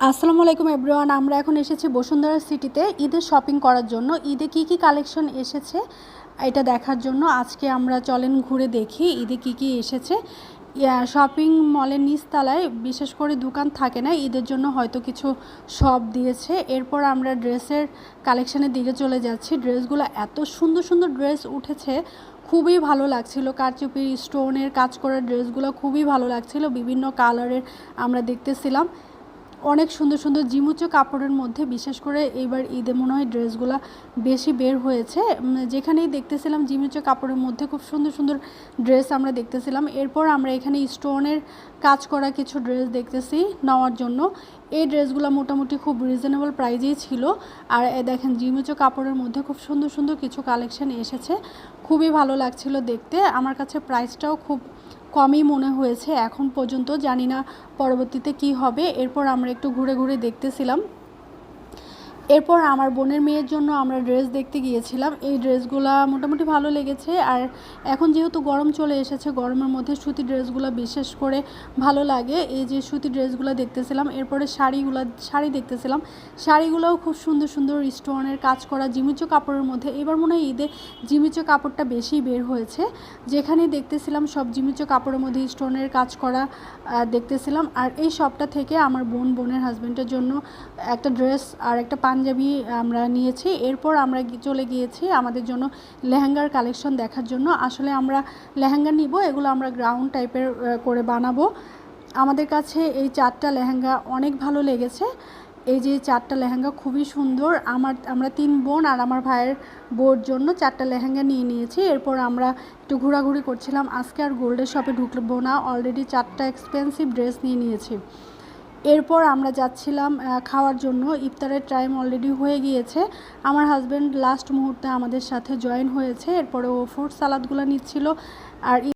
আসসালামু আলাইকুম এভরিওয়ান। আমরা এখন এসেছি বসুন্ধরা সিটিতে ঈদের শপিং করার জন্য। ঈদে কি কি কালেকশন এসেছে এটা দেখার জন্য আজকে আমরা চলেন ঘুরে দেখি ঈদে কি কি এসেছে। শপিং মলের নিচতলায় বিশেষ করে দোকান থাকে না, ঈদের জন্য হয়তো কিছু শপ দিয়েছে। এরপর আমরা ড্রেসের কালেকশনের দিকে চলে যাচ্ছি। ড্রেসগুলো এত সুন্দর সুন্দর ড্রেস উঠেছে, খুবই ভালো লাগছিল। কারচুপির স্টোনের কাজ করা ড্রেসগুলো খুবই ভালো লাগছিল, বিভিন্ন কালারের আমরা দেখতেছিলাম। অনেক সুন্দর সুন্দর জিমুচো কাপড়ের মধ্যে বিশেষ করে এইবার ঈদে মনে হয় ড্রেসগুলো বেশি বের হয়েছে। যেখানেই দেখতেছিলাম জিমুচো কাপড়ের মধ্যে খুব সুন্দর সুন্দর ড্রেস আমরা দেখতেছিলাম। এরপর আমরা এখানে স্টোনের কাজ করা কিছু ড্রেস দেখতেছি নেওয়ার জন্য। এই ড্রেসগুলো মোটামুটি খুব রিজনেবল প্রাইজেই ছিল। আর দেখেন জিমুচো কাপড়ের মধ্যে খুব সুন্দর সুন্দর কিছু কালেকশন এসেছে, খুবই ভালো লাগছিল দেখতে। আমার কাছে প্রাইসটাও খুব কমই মনে হয়েছে এখন পর্যন্ত, জানি না পরবর্তীতে কি হবে। এরপর আমরা একটু ঘুরে ঘুরে দেখতেছিলাম। এরপর আমার বোনের মেয়ের জন্য আমরা ড্রেস দেখতে গিয়েছিলাম। এই ড্রেসগুলো মোটামুটি ভালো লেগেছে। আর এখন যেহেতু গরম চলে এসেছে, গরমের মধ্যে সুতি ড্রেসগুলো বিশেষ করে ভালো লাগে। এই যে সুতি ড্রেসগুলো দেখতেছিলাম। এরপরে শাড়ি দেখতেছিলাম। শাড়িগুলোও খুব সুন্দর সুন্দর স্টোনের কাজ করা জিমিচো কাপড়ের মধ্যে। এবার মনে হয় ঈদে জিমিচো কাপড়টা বেশি বের হয়েছে। যেখানে দেখতেছিলাম সব জিমিচো কাপড়ের মধ্যে স্টোনের কাজ করা দেখতেছিলাম। আর এই শপটা থেকে আমার বোনের হাজব্যান্ডের জন্য একটা ড্রেস আর একটা পাঞ্জাবি আমরা নিয়েছি। এরপর আমরা চলে গিয়েছি আমাদের জন্য লেহেঙ্গার কালেকশন দেখার জন্য। আসলে আমরা লেহেঙ্গা নিব, এগুলো আমরা গ্রাউন্ড টাইপের করে বানাবো। আমাদের কাছে এই 4টা লেহেঙ্গা অনেক ভালো লেগেছে। এই যে 4টা লেহেঙ্গা খুবই সুন্দর। আমরা 3 বোন আর আমার ভাইয়ের বউর জন্য 4টা লেহেঙ্গা নিয়ে নিয়েছি। এরপর আমরা একটু ঘোরাঘুরি করছিলাম। আজকে আর গোল্ডের শপে ঢুকবো না, অলরেডি 4টা এক্সপেন্সিভ ড্রেস নিয়ে নিয়েছি। এরপর আমরা যাচ্ছিলাম খাওয়ার জন্য। ইফতারের টাইম অলরেডি হয়ে গিয়েছে। আমার হাজব্যান্ড লাস্ট মুহূর্তে আমাদের সাথে জয়েন হয়েছে। এরপরে ও ফ্রুট সালাদগুলো নিচ্ছিল। আর